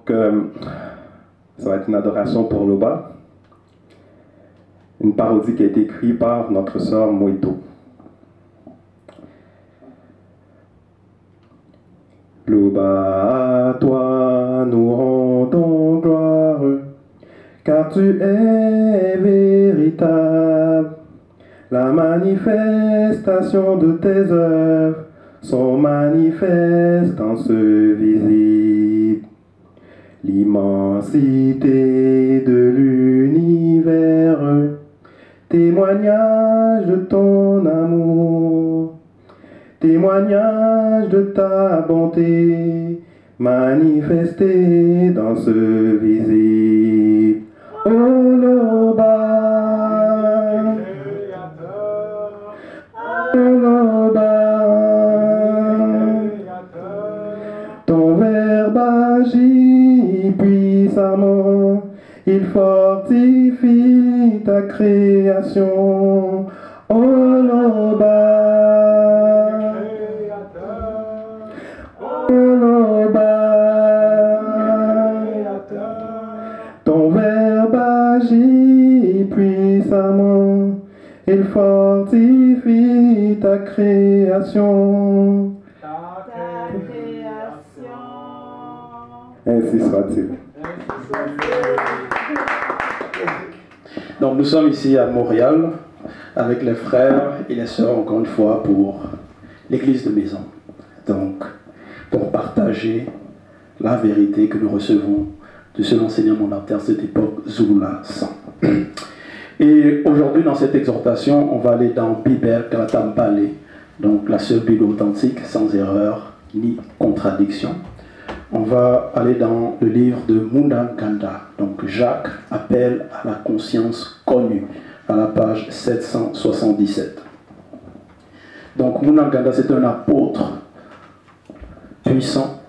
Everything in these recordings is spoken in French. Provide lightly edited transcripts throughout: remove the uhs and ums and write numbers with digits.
Donc, ça va être une adoration pour Loba, une parodie qui a été écrite par notre sœur Moito. Loba, à toi nous rendons gloire, car tu es véritable. La manifestation de tes œuvres sont manifestances visibles. L'immensité de l'univers, témoignage de ton amour, témoignage de ta bonté, manifestée dans ce visible. Oh Loba, oh Loba, ton verbe agit puissamment, il fortifie ta création. Oh Loba, oh Loba, ton verbe agit puissamment, il fortifie ta création. Ainsi soit-il. Donc nous sommes ici à Montréal avec les frères et les sœurs, encore une fois, pour l'église de Maison. Donc, pour partager la vérité que nous recevons de ce enseignement de cette époque Zula 100. Et aujourd'hui, dans cette exhortation, on va aller dans Biber Kalatambale, donc la seule Bible authentique, sans erreur ni contradiction. On va aller dans le livre de Muna Ganda. Donc Jacques appelle à la conscience connue, à la page 777. Donc Muna Ganda, c'est un apôtre puissant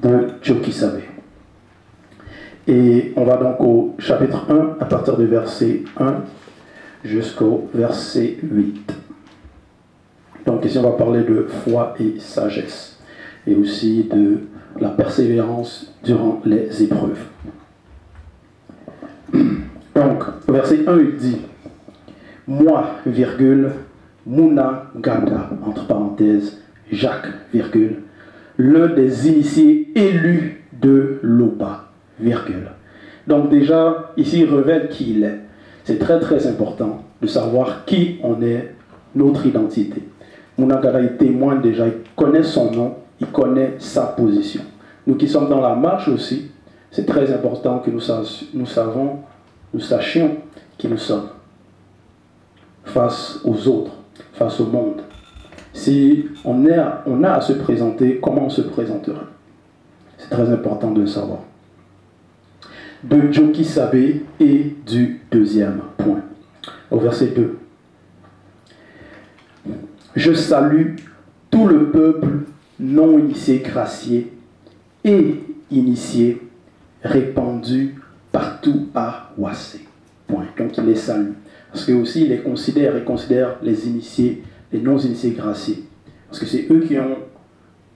de Jokisabe. Et on va donc au chapitre 1, à partir du verset 1 jusqu'au verset 8. Donc ici on va parler de foi et sagesse, et aussi de la persévérance durant les épreuves. Donc, au verset 1, il dit « Moi, virgule, Muna Ganda, entre parenthèses, Jacques, virgule, l'un des initiés élus de Loba, virgule. » Donc déjà, ici, il révèle qui il est. C'est très très important de savoir qui on est, notre identité. Muna Ganda, il témoigne déjà, il connaît son nom, il connaît sa position. Nous qui sommes dans la marche aussi, c'est très important que nous sachions qui nous sommes face aux autres, face au monde. Si on a à se présenter, comment on se présentera? C'est très important de le savoir. De Jokisabe et du deuxième point. Au verset 2. Je salue tout le peuple non initié, gracié et initié, répandu partout à Wassé. Point. Donc il les salue. Parce que aussi il les considère les initiés, les non-initiés graciés. Parce que c'est eux qui ont,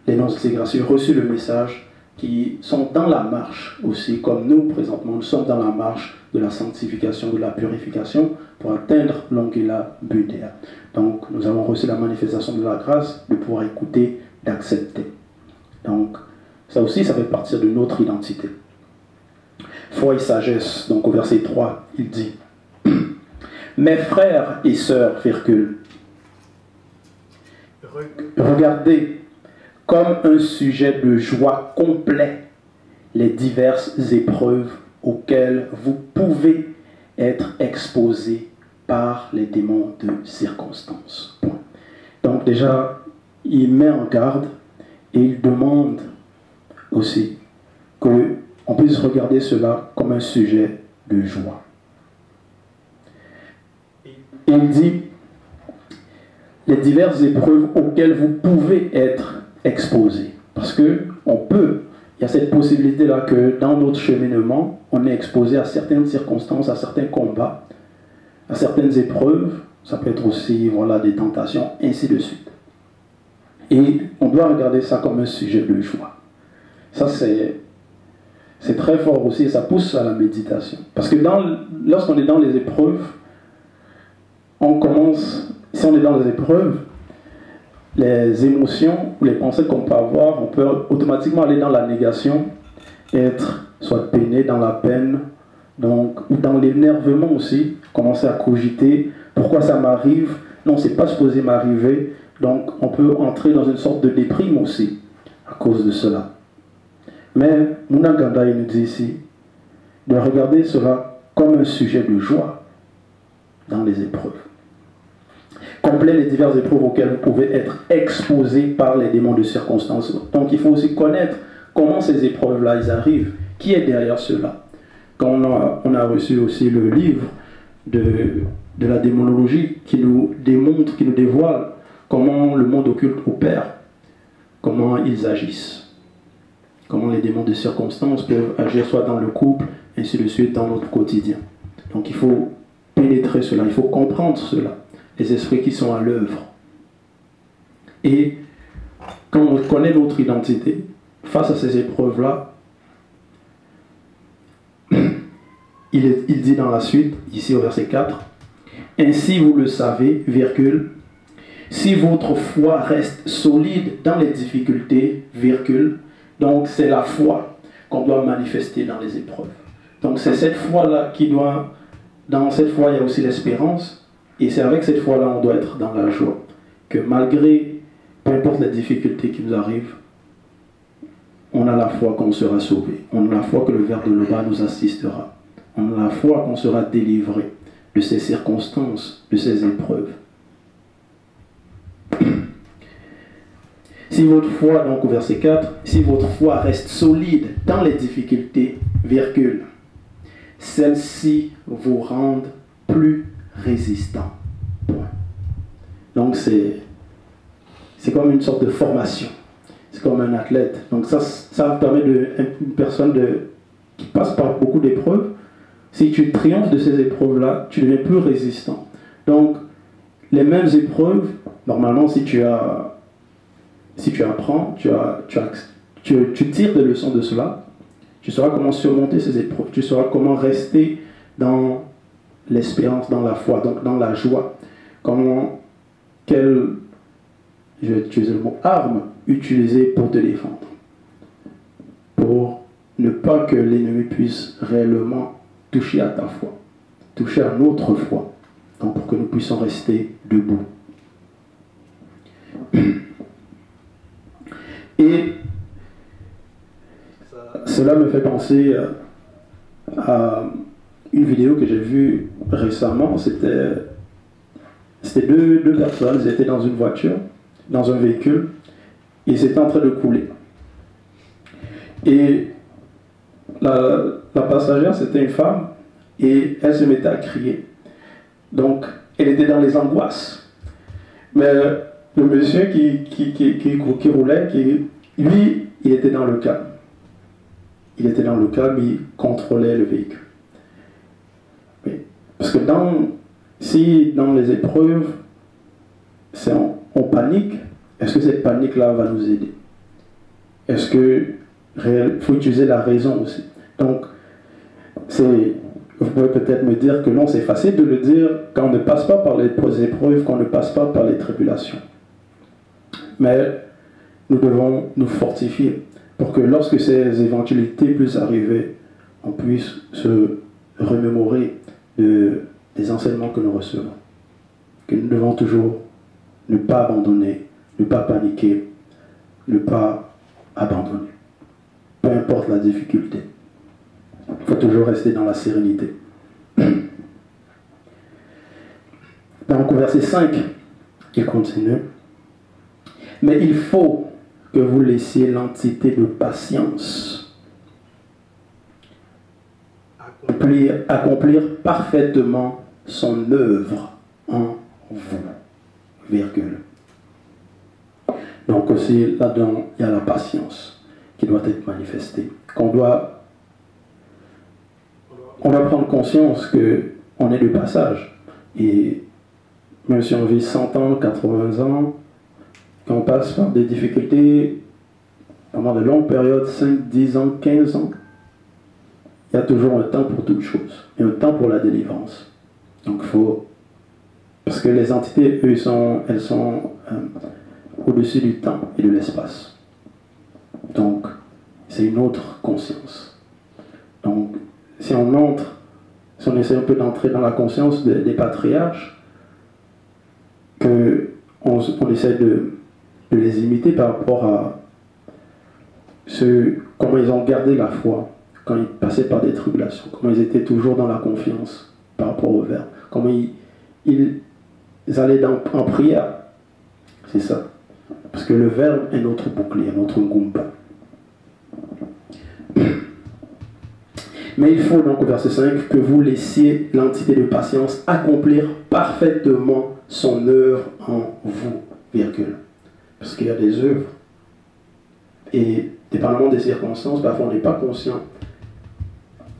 les non-initiés graciés, reçu le message, qui sont dans la marche aussi, comme nous présentement, nous sommes dans la marche de la sanctification, de la purification, pour atteindre l'Angela Budéa. Donc nous avons reçu la manifestation de la grâce, de pouvoir écouter, d'accepter. Donc, ça aussi, ça fait partie de notre identité. Foi et sagesse, donc au verset 3, il dit « Mes frères et sœurs, virgule, regardez comme un sujet de joie complet les diverses épreuves auxquelles vous pouvez être exposés par les démons de circonstances. » Point. Donc déjà, il met en garde et il demande aussi qu'on puisse regarder cela comme un sujet de joie. Il dit les diverses épreuves auxquelles vous pouvez être exposés. Parce que il y a cette possibilité-là que dans notre cheminement, on est exposé à certaines circonstances, à certains combats, à certaines épreuves. Ça peut être aussi des tentations, ainsi de suite. Et on doit regarder ça comme un sujet de joie. Ça, c'est c'est très fort aussi et ça pousse à la méditation. Parce que lorsqu'on est dans les épreuves, si on est dans les épreuves, les émotions ou les pensées qu'on peut avoir, on peut automatiquement aller dans la négation, être soit peiné dans la peine, donc, ou dans l'énervement aussi, commencer à cogiter, pourquoi ça m'arrive, non, c'est pas supposé m'arriver, donc on peut entrer dans une sorte de déprime aussi, à cause de cela. Mais Mouna Ganda, il nous dit ici, de regarder cela comme un sujet de joie dans les épreuves. Complet les diverses épreuves auxquelles vous pouvez être exposé par les démons de circonstances. Donc il faut aussi connaître comment ces épreuves-là, ils arrivent, qui est derrière cela. Quand on a reçu aussi le livre de la démonologie qui nous démontre, qui nous dévoile comment le monde occulte opère, comment ils agissent, comment les démons de circonstances peuvent agir soit dans le couple, ainsi de suite dans notre quotidien. Donc il faut pénétrer cela, il faut comprendre cela, les esprits qui sont à l'œuvre. Et quand on connaît notre identité, face à ces épreuves-là, il dit dans la suite, ici au verset 4, « Ainsi vous le savez, virgule, si votre foi reste solide dans les difficultés, virgule, donc c'est la foi qu'on doit manifester dans les épreuves. Donc c'est cette foi-là qui doit, dans cette foi il y a aussi l'espérance, et c'est avec cette foi-là on doit être dans la joie. Que malgré, peu importe les difficultés qui nous arrivent, on a la foi qu'on sera sauvé. On a la foi que le Verre de Loba nous assistera. On a la foi qu'on sera délivré de ces circonstances, de ces épreuves. Si votre foi, donc au verset 4, si votre foi reste solide dans les difficultés, virgule, celles-ci vous rendent plus résistants. Point. Donc c'est comme une sorte de formation. C'est comme un athlète. Donc ça permet une personne qui passe par beaucoup d'épreuves. Si tu triomphes de ces épreuves-là, tu deviens plus résistant. Donc, les mêmes épreuves, normalement, si tu apprends, tu tires des leçons de cela, tu sauras comment surmonter ces épreuves, tu sauras comment rester dans l'espérance, dans la foi, donc dans la joie. Quelle, je vais utiliser le mot arme, utiliser pour te défendre. Pour ne pas que l'ennemi puisse réellement toucher à ta foi, toucher à notre foi, donc pour que nous puissions rester debout. Et cela me fait penser à une vidéo que j'ai vue récemment. C'était deux personnes, ils étaient dans une voiture, dans un véhicule, et ils étaient en train de couler. Et la passagère, c'était une femme, et elle se mettait à crier. Donc, elle était dans les angoisses. Mais le monsieur qui roulait, lui, il était dans le calme. Il était dans le calme, il contrôlait le véhicule. Parce que si dans les épreuves, on panique, est-ce que cette panique-là va nous aider? Est-ce qu'il faut utiliser la raison aussi? Donc, vous pouvez peut-être me dire que non, c'est facile de le dire quand on ne passe pas par les épreuves, quand on ne passe pas par les tribulations. Mais nous devons nous fortifier pour que lorsque ces éventualités puissent arriver, on puisse se remémorer des enseignements que nous recevons. Que nous devons toujours ne pas abandonner, ne pas paniquer, ne pas abandonner. Peu importe la difficulté. Il faut toujours rester dans la sérénité. Donc au verset 5, il continue. Mais il faut que vous laissiez l'entité de patience accomplir parfaitement son œuvre en vous. Virgule. Donc aussi là-dedans, il y a la patience qui doit être manifestée. On doit prendre conscience qu'on est de passage. Et même si on vit 100 ans, 80 ans, quand on passe par des difficultés pendant de longues périodes, 5, 10 ans, 15 ans, il y a toujours un temps pour toute chose, et un temps pour la délivrance. Donc il faut... Parce que les entités, eux, elles sont au-dessus du temps et de l'espace. Donc, c'est une autre conscience. Donc, si on essaie un peu d'entrer dans la conscience des patriarches, qu'on essaie de les imiter par rapport à comment ils ont gardé la foi quand ils passaient par des tribulations, comment ils étaient toujours dans la confiance par rapport au Verbe, comment ils allaient en prière. C'est ça. Parce que le Verbe est notre bouclier, notre goumba. Mais il faut donc au verset 5 que vous laissiez l'entité de patience accomplir parfaitement son œuvre en vous, virgule. Parce qu'il y a des œuvres. Et dépendamment des circonstances, parfois on n'est pas conscient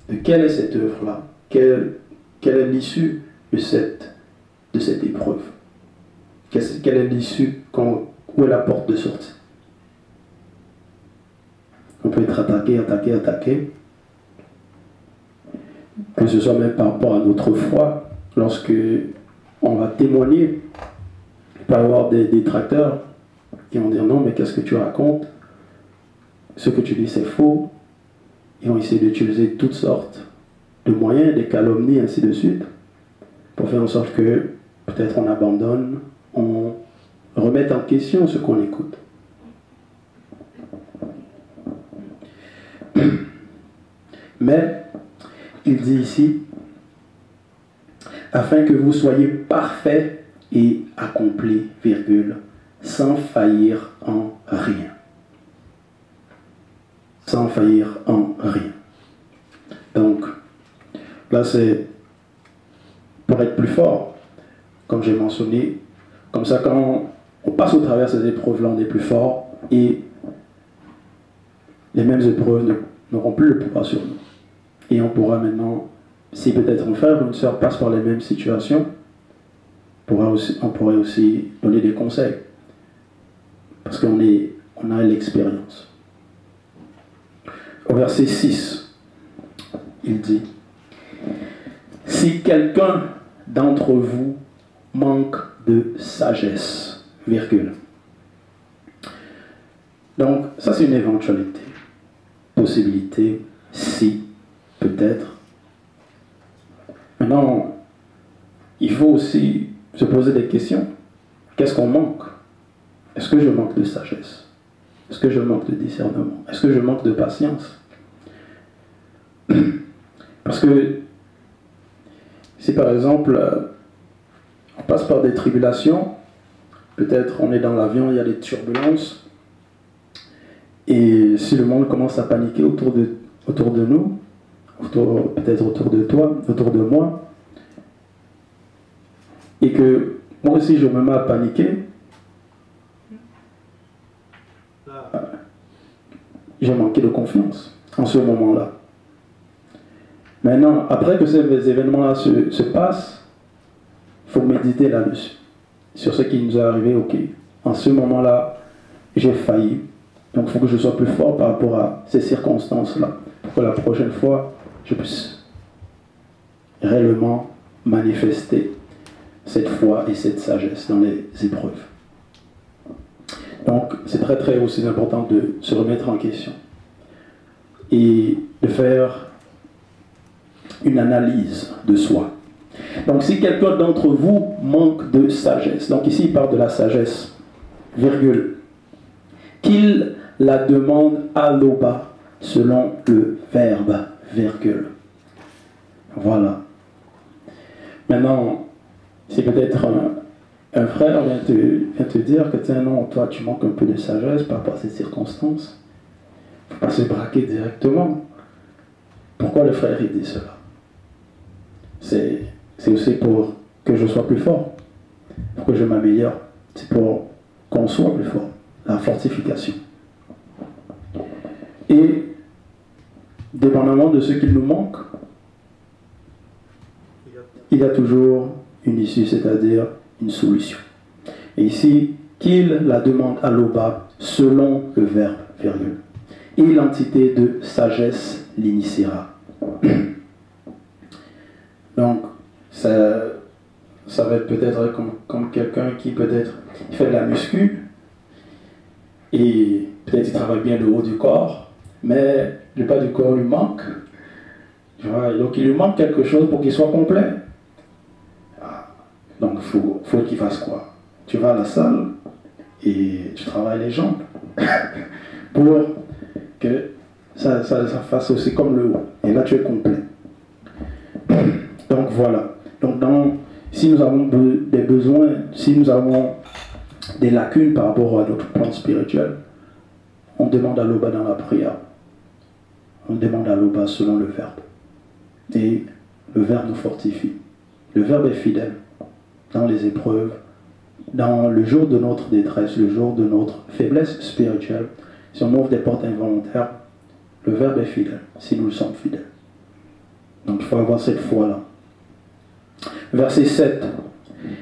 de quelle est cette œuvre-là, quelle est l'issue de cette épreuve, quelle est l'issue, où est la porte de sortie. On peut être attaqué, que ce soit même par rapport à notre foi, lorsque on va témoigner, il peut y avoir des détracteurs qui vont dire non, mais qu'est-ce que tu racontes? Ce que tu dis c'est faux. Ils vont essayer d'utiliser toutes sortes de moyens, des calomnies, ainsi de suite, pour faire en sorte que peut-être on abandonne, on remette en question ce qu'on écoute. Mais il dit ici, afin que vous soyez parfaits et accomplis, virgule, sans faillir en rien. Sans faillir en rien. Donc, là c'est pour être plus fort, comme j'ai mentionné, comme ça quand on passe au travers de ces épreuves-là, on est plus fort et les mêmes épreuves n'auront plus le pouvoir sur nous. Et on pourra maintenant, si peut-être un frère ou une sœur passe par les mêmes situations, on pourrait aussi donner des conseils. Parce qu'on a l'expérience. Au verset 6, il dit, si quelqu'un d'entre vous manque de sagesse, virgule. Donc, ça c'est une éventualité, possibilité, si, peut-être. Maintenant, il faut aussi se poser des questions. Qu'est-ce qu'on manque? Est-ce que je manque de sagesse? Est-ce que je manque de discernement? Est-ce que je manque de patience? Parce que si par exemple on passe par des tribulations, peut-être on est dans l'avion, il y a des turbulences, et si le monde commence à paniquer autour de nous, peut-être autour de toi, autour de moi, et que moi aussi je me mets à paniquer, j'ai manqué de confiance en ce moment-là. Maintenant, après que ces événements-là se passent, il faut méditer là-dessus, sur ce qui nous est arrivé. Ok, en ce moment-là, j'ai failli, donc il faut que je sois plus fort par rapport à ces circonstances-là, pour que la prochaine fois, je puisse réellement manifester cette foi et cette sagesse dans les épreuves. Donc, c'est très très aussi important de se remettre en question et de faire une analyse de soi. Donc, si quelqu'un d'entre vous manque de sagesse, donc ici il parle de la sagesse, virgule, qu'il la demande à l'aube selon le verbe, virgule. Voilà. Maintenant, si peut-être un frère vient te dire que tiens, non, toi tu manques un peu de sagesse par rapport à ces circonstances, il ne faut pas se braquer directement. Pourquoi le frère il dit cela? C'est aussi pour que je sois plus fort, pour que je m'améliore. C'est pour qu'on soit plus fort, la fortification. Et dépendamment de ce qu'il nous manque, il y a toujours une issue, c'est-à-dire une solution. Et ici, qu'il la demande à l'aube selon le verbe, virgule. Et l'entité de sagesse l'initiera. Donc, ça va être peut-être comme quelqu'un qui peut-être fait de la muscu et peut-être il travaille bien le haut du corps, mais le bas du corps lui manque. Donc il lui manque quelque chose pour qu'il soit complet. Donc il faut qu'il fasse quoi? Tu vas à la salle et tu travailles les jambes pour que ça fasse aussi comme le haut. Et là tu es complet. Donc voilà. Donc si nous avons des besoins, si nous avons des lacunes par rapport à notre plan spirituel, on demande à l'Oba dans la prière. On demande à l'Oba selon le Verbe. Et le Verbe nous fortifie. Le Verbe est fidèle dans les épreuves, dans le jour de notre détresse, le jour de notre faiblesse spirituelle. Si on ouvre des portes involontaires, le Verbe est fidèle, si nous le sommes fidèles. Donc il faut avoir cette foi-là. Verset 7.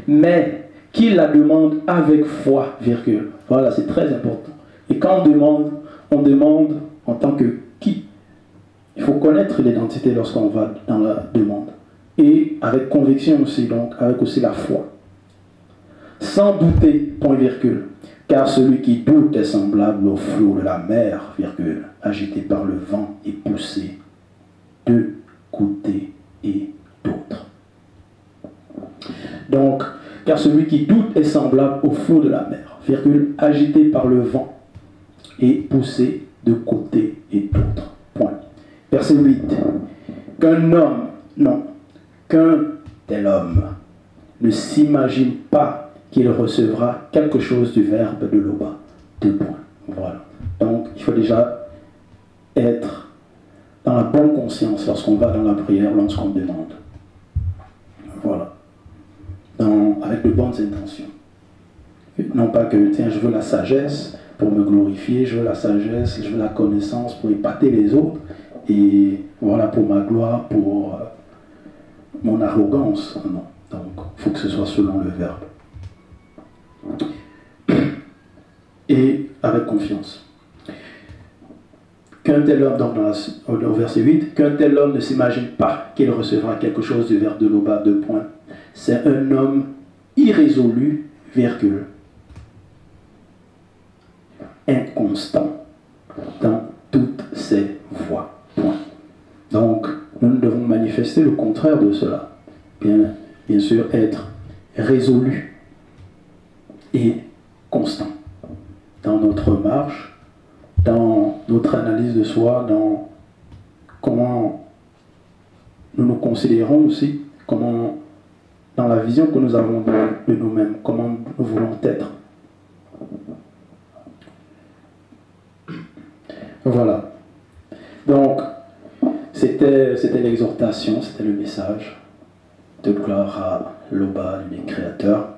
Mais qu'il la demande avec foi, virgule. Voilà, c'est très important. Et quand on demande en tant que qui? Il faut connaître l'identité lorsqu'on va dans la demande. Et avec conviction aussi, donc avec aussi la foi. Sans douter, point virgule. Car celui qui doute est semblable au flot de la mer, virgule, agité par le vent et poussé de côté et d'autre. Donc, car celui qui doute est semblable au flot de la mer, virgule, agité par le vent et poussé de côté et d'autre. Point. Verset 8. Qu'un tel homme ne s'imagine pas qu'il recevra quelque chose du Verbe de l'Oba. 2 points. Voilà. Donc, il faut déjà être dans la bonne conscience lorsqu'on va dans la prière, lorsqu'on demande. Voilà. Avec de bonnes intentions. Non pas que, tiens, je veux la sagesse pour me glorifier, je veux la sagesse, je veux la connaissance pour épater les autres, et voilà, pour ma gloire, pour mon arrogance. Non. Donc, il faut que ce soit selon le Verbe. Et avec confiance. Qu'un tel homme, donc au verset 8, qu'un tel homme ne s'imagine pas qu'il recevra quelque chose du Verbe de l'Oba, 2 points. C'est un homme irrésolu, virgule, inconstant dans toutes ses voies. Point. Donc, nous devons manifester le contraire de cela. Bien sûr, être résolu et constant dans notre marche, dans notre analyse de soi, dans comment nous nous considérons aussi, dans la vision que nous avons de nous-mêmes, comment nous voulons être. Voilà. Donc, c'était l'exhortation, c'était le message de gloire à l'Oba, l'unique créateur.